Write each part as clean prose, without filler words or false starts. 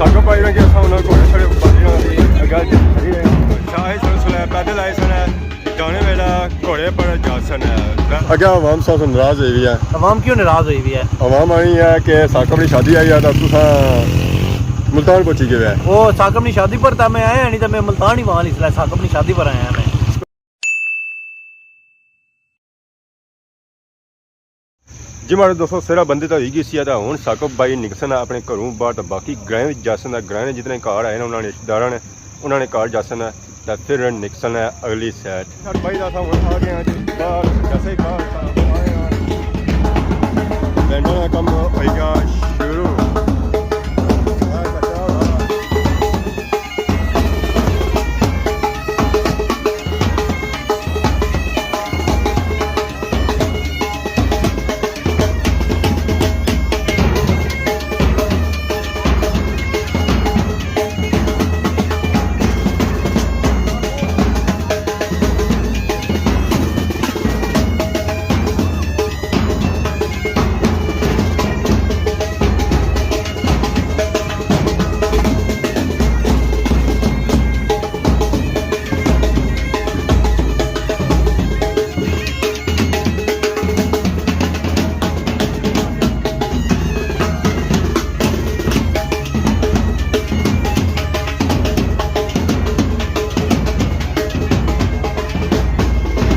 साकब भाई ने असां हुन घोड़े छड़े बाजी अॻियां खड़ी शाही सिलसिला पैदल आए सन जाने वेला घोड़े पर जासन अॻियां आवाम सां नाराज़ हुई है। आवाम क्यों नाराज़ हुई है? आवाम आई है कि साकब की शादी आई है तो तुसां मुल्तान पहुंची गए है। वो साकब की शादी पर मैं आया नहीं तो मैं मुल्तान ही वहाँ इसलिए साकब की शादी पर आया मैं। जी मारे दोस्तों सिरा बंदी तो होगी सी हूँ साकब भाई निकसन अपने घरों बाहर तो बाकी ग्रां जासन है। ग्रां जितने कार आए उन्होंने रिश्तेदार ने उन्होंने कार जासन है तो फिर निकसन है अगली साइड। भाई का आ गए बाहर जैसे लैंडर का कम होगा शुरू।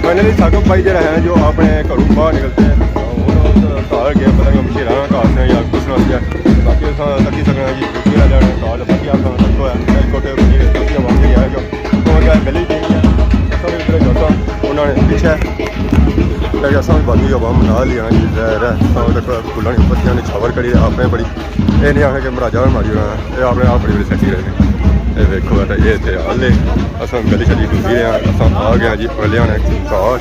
फाइनली साकब भाई जरा है जो अपने घरों बाहर निकलते हैं घर गए पता नहीं मशेरा घर ने या कुछ ना दिया बाकी तकी सकना जी मेरा लेना घर बाकी आप तको है छोटे तकी आवाम नहीं आया जो तो क्या गली गई है सब इधर जाता उन्होंने पीछे असा बाकी आवाम ना लिया जी तक फुलानी पत्तियां ने छावर करी आपने बड़ी ये नहीं आखे कि मराजा मारी होना ये अपने आप बड़ी बड़ी सैटी रहे ये देखो ये थे हले अस गली शली घूमी रहे हैं अस आ गए जी अगलिया ने घर।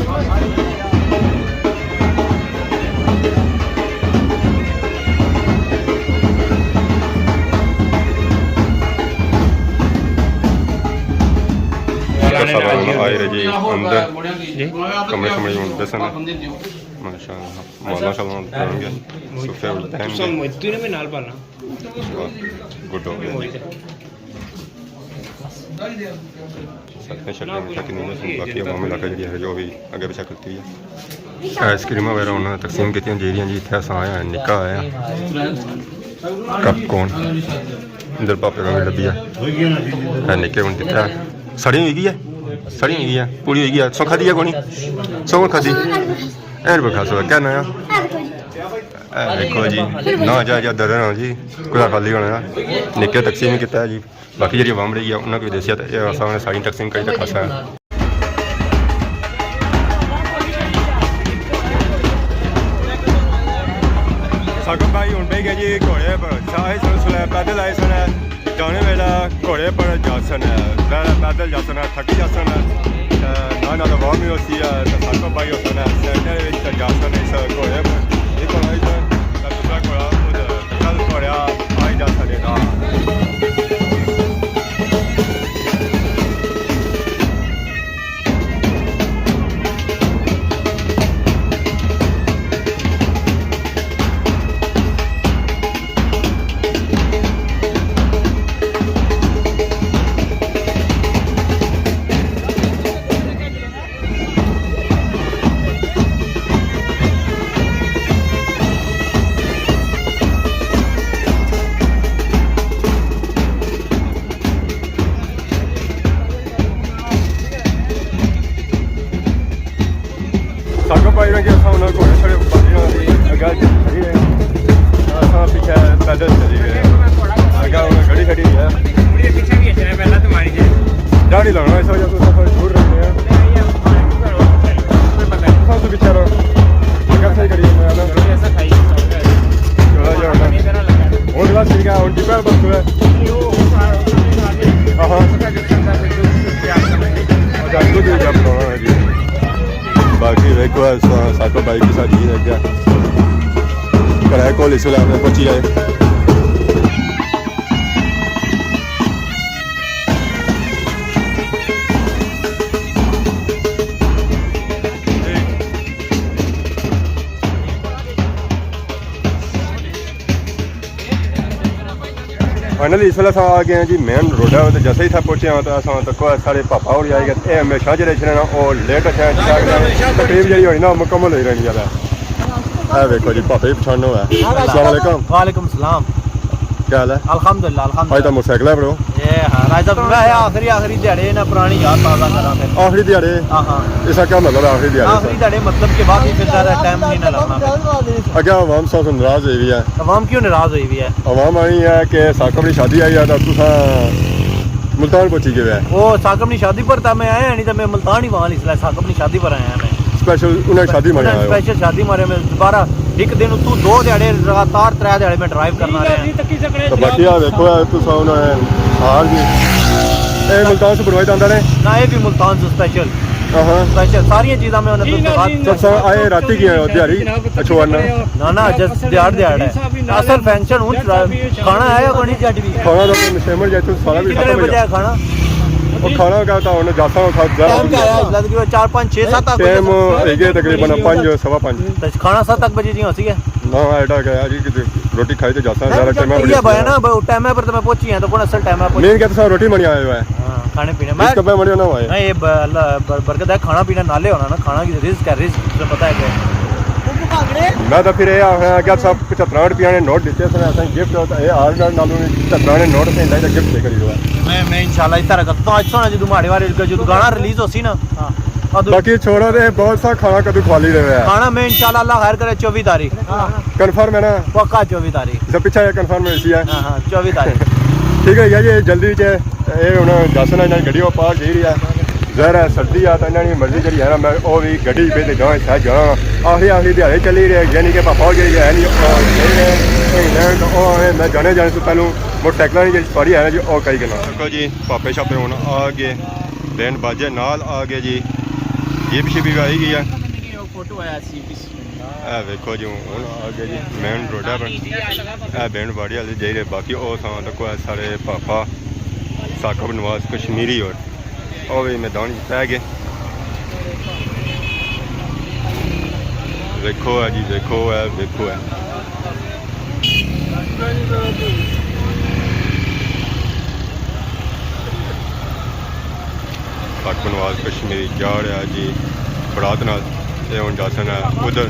आए रहे जी अंदर कमरे कमरे होंगे सन माशाअल्लाह मौला शाला होंगे सोफे गुड हो गया सकते शक्ल तक नहीं बाकी आवाम इलाका जी है जो भी अगे पिछा करती है आइसक्रीम वगैरह उन्होंने तकसीम की जी जी इतने अस आया निका आया कप कौन इधर पापे का डब्बी है निके हूँ दिता सड़ी हुई है सड़ी हुई है पूरी हुई है सौ खादी है कोनी सौ खादी एर खा सो क्या नया देखो जी ना जा जा दर ना जी कुछ खाली होना निके तकसीम किया जी बाकी जी आवाम रही है उन्होंने भी दसिया तो सारी तकसीम करी तो खासा है। साकब भाई हूँ पे गए जी घोड़े पर शाही सिलसिला पैदल आए सन जाने वेला घोड़े पर जासन है पैदल जासन है थकी जासन है ना तो वाम ही होती है तो साकब भाई होता है सेंटर जासन है इस घोड़े पर एक दूसरा घोड़ा कल घोड़ा आई जा सकेगा। साकब भाई ने उन्होंने घोड़े छड़े बाजी अगर खड़ी है पीछे पैदल चली गए अगर उन्हें घड़ी खड़ी है दाढ़ी लाना इस वजह से दूर रखते हैं सब पीछे रहो अगर सही करिए और ग्लास ठीक है और डिब्बा बस है हाँ जी बाकी देखो साकब भाई के साथ ये क्या कराए कॉल इसलिए आपने पहुंची जाए। फाइनली इस वेले आ गए हैं जी मेन रोड है। तो जैसे ही था पहुंचे हैं तो असां तक सारे पापा हो जाएगा। ये हमेशा जो रहना वो लेट तकरीब जी होनी ना मुकम्मल हो रहनी है। देखो जी पापा ही पछाणो है। अस्सलाम वालेकुम। वालेकुम सलाम। क्या हाल है? अल्हम्दुलिल्लाह आज तो अल्हम्दुलिल्लाह। मोटरसाइकिल है ब्रो। ये हां राजा मैं आखिरी दिहाड़े ना पुरानी याद ताज़ा करा फिर। आखिरी दिहाड़े? हां इसका क्या मतलब है आखिरी दिहाड़े? आखिरी दिहाड़े मतलब के बाद ही फिर ज़्यादा टाइम नहीं ना लगना। अगर आवाम से नाराज हुई है। आवाम क्यों नाराज हुई है? आवाम आई है कि साकब की शादी आई है तो तुसा मुल्तान पहुंची गए है। वो साकब की शादी पर था मैं आया नहीं तो मैं मुल्तान ही वहां इसलिए साकब की शादी पर आया मैं। स्पेशल उन्हें शादी में आया। स्पेशल शादी मारे में दोबारा एक दिन तू 2 दिहाड़े लगातार 3 दिहाड़े में ड्राइव करना रहा। तो बाकी आ देखो तुसा उन्हें हार जी ए मुल्तान से बनवाई आंदा ने ना ये भी मुल्तान से स्पेशल। हां स्पेशल सारी चीज़ां में उन्हें सब सब आए राती की दिहाड़ी अछवाना ना जस्ट दिहाड़ है असल फंक्शन हूं खाना आया कोनी जट भी खाना तो मुसलमान जैसे सारा भी कितने खत्म हो बजे गया। खाना वो खाना का था उन्हें जाता खा जा टाइम क्या आया लग 4 5 6 7 टाइम है तकरीबन 5 सवा 5 तो खाना 7 बजे जी होसी है ना एटा गया जी कि रोटी खाई तो जाता है सारा टाइम ये भाई ना टाइम पर तो मैं पहुंची है तो कौन असल टाइम है मेन क्या तो रोटी बनी आया हुआ है। हां खाने पीने मैं कब बनी ना हुआ है। नहीं ये बरकत है खाना पीना नाले होना ना खाना की रिस्क तो पता है क्या मैं तो फिर ये क्या सब 75 रुपया ने नोट दिते थे असें गिफ्ट ये आर नालों 75 ने नोट से लाइक गिफ्ट दे करी हुआ मैं इंशाल्लाह इस तरह करता हूं आज सोना जो माड़े वाले जो गाना रिलीज होसी ना हां बाकी छोड़ो दे बहुत सा खाना कदू खा ली रहे है खाना में इंशाल्लाह अल्लाह खैर करे 24 तारीख कंफर्म है ना पक्का 24 तारीख सब पीछे कंफर्म है। हां 24 तारीख ठीक है ये जल्दी च ये हुन दसना इन्हां गड्डी पार गई रही है ज़रा सर्दी आ तो इन्हां दी मर्जी जी है ना मैं वो भी गड्डी पे ते जाए शायद जाना आखिरी दिहाड़े चली रहे यानी कि पापा गई है नहीं मैं जाने से पहलू मोटरसाइकिल की सवारी है ना जी और कई करना देखो जी पापे छापे हुन आ गए बैंड बाजे नाल आ गए जी जीप शिप भी आई गई है। देखो जी हूँ आ गए जी मेन रोड है बैंड बाड़ी वाले जाई रहे बाकी वो थां तक सारे पापा साकब नवाज कश्मीरी और भी मैदान पै गए। देखो है जी देखो है साकब नवाज कश्मीरी जा रहा है जी बरात नाल हूँ जासन है उधर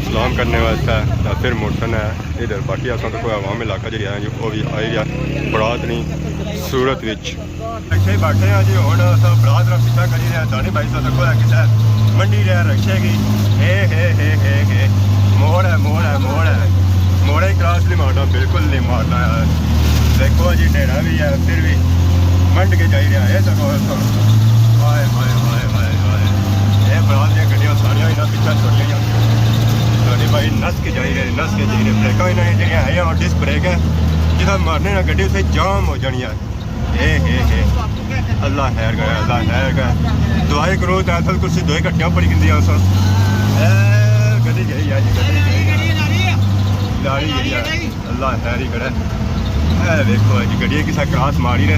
सलाम करने वास्ते तो फिर मुड़सन है इधर बाकी असा तो कोई आवाम इलाका जी है जी वो भी आई रहा बरात नहीं सूरत विच रक्शे बैठे हैं जी हूँ बरात का पीछा करी रहे दानी भाई तो देखो कितना मंडी रहा रक्शे की हे मोड़ है मोड़े क्रॉस नहीं मारना बिल्कुल नहीं मारना है। देखो जी ढेरा भी है फिर भी मंड के जा रहा है तो हाय बरात दी गड्डियां सारियां इन्हां पिछा छोड़ियां जांदियां दानी भाई नस के जा रहे ब्रेकां इन्हां जेहड़ियां है और डिस्क ब्रेक है जिदा मारने ना गड्डी उत्थे जाम हो जानी है। अल्लाह खैर करे दुआई करो तो असल कुछ दो इकट्ठियां पड़ी गंदियां सन गड्डी गई है जी लाड़ी गई है अल्लाह खैर ही करे। देखो जी गड्डी किसी क्रॉस मारी ने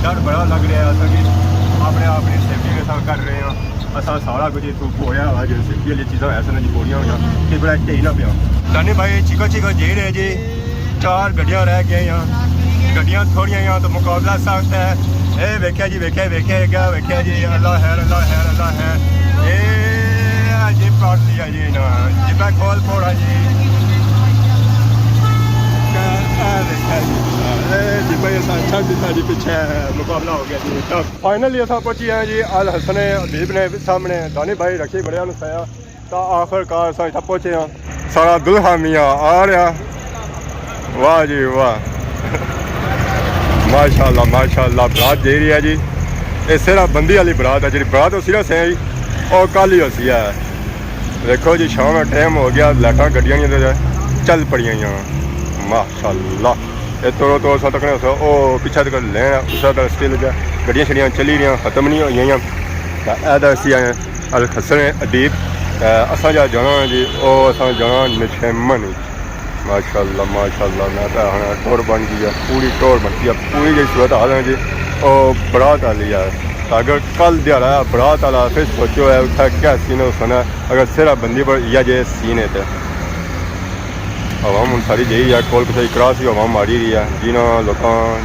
डर बड़ा लग रहा है अस कि अपनी सेफ्टी के साथ कर रहे हैं असा सारा कुछ इतों होया जो सेफ्टी वाली चीज़ा ऐसा जी पूरी हुई कि बड़ा ढेई ना पिया दानी भाई चिको जे रहे जी 4 गड्डियां रह गई गड्डियां थोड़ियां तो मुकाबला सख्त है। ये वेख्या जी वेख्या जी अल्लाह है ये जिप काट लिया जी ना जिपा खोल फोड़ा जी पीछे मुकाबला हो गया जी। तो फाइनली असा पहुंची हैं जी अल हसन अदीब ने सामने दानी भाई रखी बड़िया नसाया तो आखिरकार अस इतना पहुंचे हैं सारा दुल्हा मियाँ आ रहा वाह जी वाह माशाअल्लाह बरात दे रही है जी ये सिर्फ बंदी वाली बरात है जी बरात हो सिर्फ है जी और कल ही होसी है। देखो जी शाम टाइम हो गया लाइटा गड्डियां चल पड़ियां माशाअल्लाह ये तोड़ो तो अस तक वो पिछा तक लेना उस स्टिल गड्डियां शड्डियां चली रही खत्म नहीं हुई असी आए अल हसन अदीब असा जा जाना जी वो असा जाना निशमन माशाअल्लाह मैं तो हाँ टोर बन गई है पूरी टोर बन गई है पूरी जी सूरत हाल है जी और बरात वाली है अगर कल दिहाड़ा है बरात वाला फिर सोचो है उत्थे क्या सीन हो सुना अगर सिर्फ बंदी पर या जे सीन है तो आवाम हूँ सारी जही है कोल कुछ क्रॉस ही आवाम मारी रही है जिन्हों लोग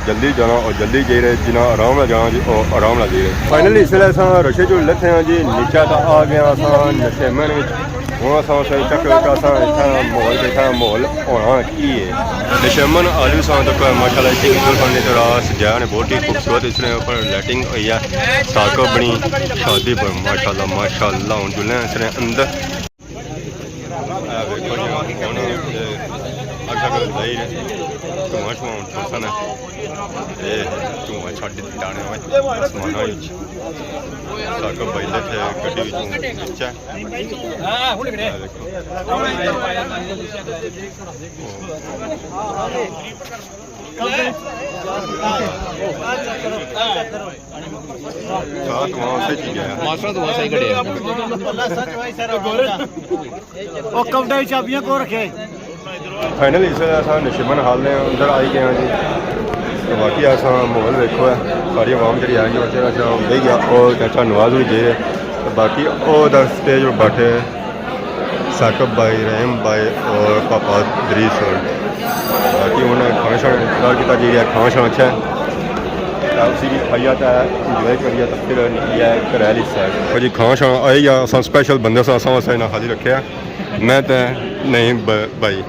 जल्दी जाना और जल्दी जी रहे जिन्हों आराम ना जाना जी और आराम ना जी रहे फाइनली इसलिए अस रशे चो लथे हैं जी नीचा तो आ गया अस नशेमन हूँ अस चक इतना माहौल देखा माहौल होना की है नशेमन आलू सा तक माशाल्लाह दुल्हन तो रास जया ने बहुत ही खूबसूरत इसने ऊपर लाइटिंग हुई है साकब बनी शादी पर माशाल्लाह हूँ जुल्ले इसने अंदर धुआं छुआ ठोसन धुआं छड्ड दित्ता आसमाना साकब भाई लैते गड्डी बिच्चा चाबियां को रखे फाइनली इस नशेमन हाल ने अंदर आई गए जी तो बाकी अस माहौल देखो है सारी आवाम जी आई बच्चे उदे गया और चाचा नवाज भी जे तो बाकी स्टेज पर बैठे साकब भाई रहीम भाई और पापा इदरीस बाकी उन्होंने खाना शाना इंतजार किया जी खाना शाना अच्छा है उसी भी खाइया तो इंजॉय करिए तो फिर निकलिया घरैली साइड जी खाना शाना आई गया अस स्पैशल बंदे से असा हाजिर रखे मैं तो नहीं भाई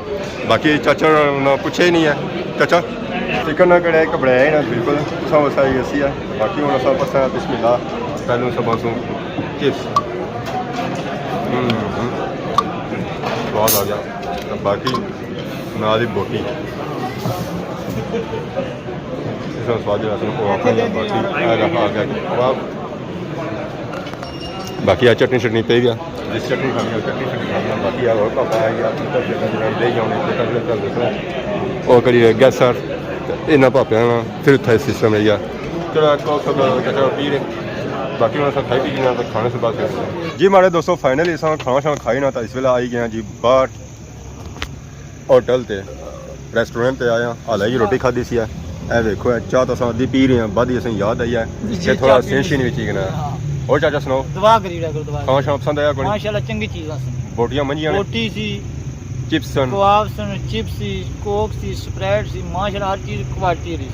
बाकी चाचा ने पूछे ही नहीं है चाचा चिकन ना कड़े घबराया ही ना बिल्कुल सही असी है बाकी हूँ अस पसा बिस्मिल्लाह पहलू सब चिप्स स्वाद आ गया बाकी नाल ही बोटी स्वाद बाकी आ चटनी शटनी पे गया जिस चटनी खानी चटनी शटनी खानी बाकी और पापा आ गया दही आने और करिए गैस सर इन्ना पापे फिर उत्थे सिस्टम रही चलो सब पी रहे बाकी उन्होंने सब खाई पी गया तो खाने से बाद जी हमारे दोस्तों फाइनली अस खाना शाना खाई ना तो इस वेले आई गए जी बाहर होटल ते रेस्टोरेंट ते आया हाल ही रोटी खाधी सी है देखो चाह तो अद्धी पी रहे हैं बदी असें याद आई है थोड़ा सेंशन भी चीकना और चाचा सुनाओ दुआ करी रहा दुआ खाना शाना पसंद आया कोई माशाल्लाह चंगी चीज बोटियां मंजियां रोटी सी चिप्स सन कबाब सन चिप्स सी कोक सी स्प्राइट सी माशाल्लाह हर चीज क्वालिटी रही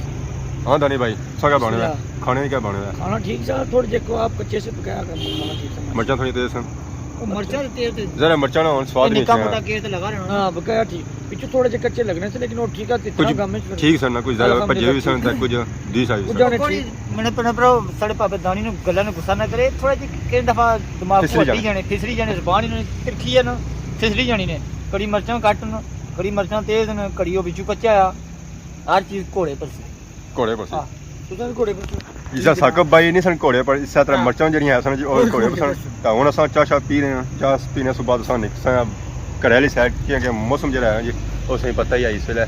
हाँ दानी भाई सब क्या बने हुआ खाने में क्या बने हुआ खाना ठीक था थोड़े जे कबाब कच्चे से पकाया कर खाना ठीक था मिर्चा थोड़ी तेज सन मिर्चा तेज थे जरा मिर्चा ना स्वाद नहीं निका मोटा केस लगा रहे हां बकाया ठीक पीछे थोड़े जे कच्चे लगने से लेकिन वो ठीक है इतना काम में ठीक सन ना कुछ ज्यादा भजे भी सन कुछ दी साइज मैंने पर साडे पापे दानी नु गल्ला नु गुस्सा ना करे थोड़ा जे कई दफा दिमाग को हटी जाने फिसरी जाने जुबान ने तिरखी है ना फिसरी जानी ने कड़ी मिर्चा कट न कड़ी मिर्चा तेज न कड़ियो बिचू कच्चा आ हर चीज घोड़े पर हां तुसा घोड़े पर जिसा साकब भाई नहीं सन घोड़े पर इस तरह मिर्चा जड़ी है सन जी और घोड़े पर सन तो हुन अस चाह पी रहे हैं चाह पीने से बाद अस निकल घरैली साइड क्योंकि मौसम जरा है जी उसे पता ही है इस वेले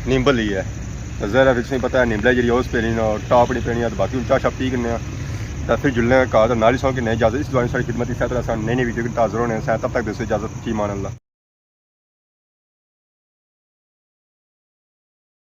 नींबल ही है जरा भी पता है नींबल जी उस पेनी और टॉप नहीं पेनी बाकी चाह पी कने तो फिर जुलने का नाली सौ कि नहीं इजाजत इस दौरान सारी खिदमत इस तरह नई नई वीडियो की ताज़र होने तब तक दोस्तों इजाजत की मान अल्लाह।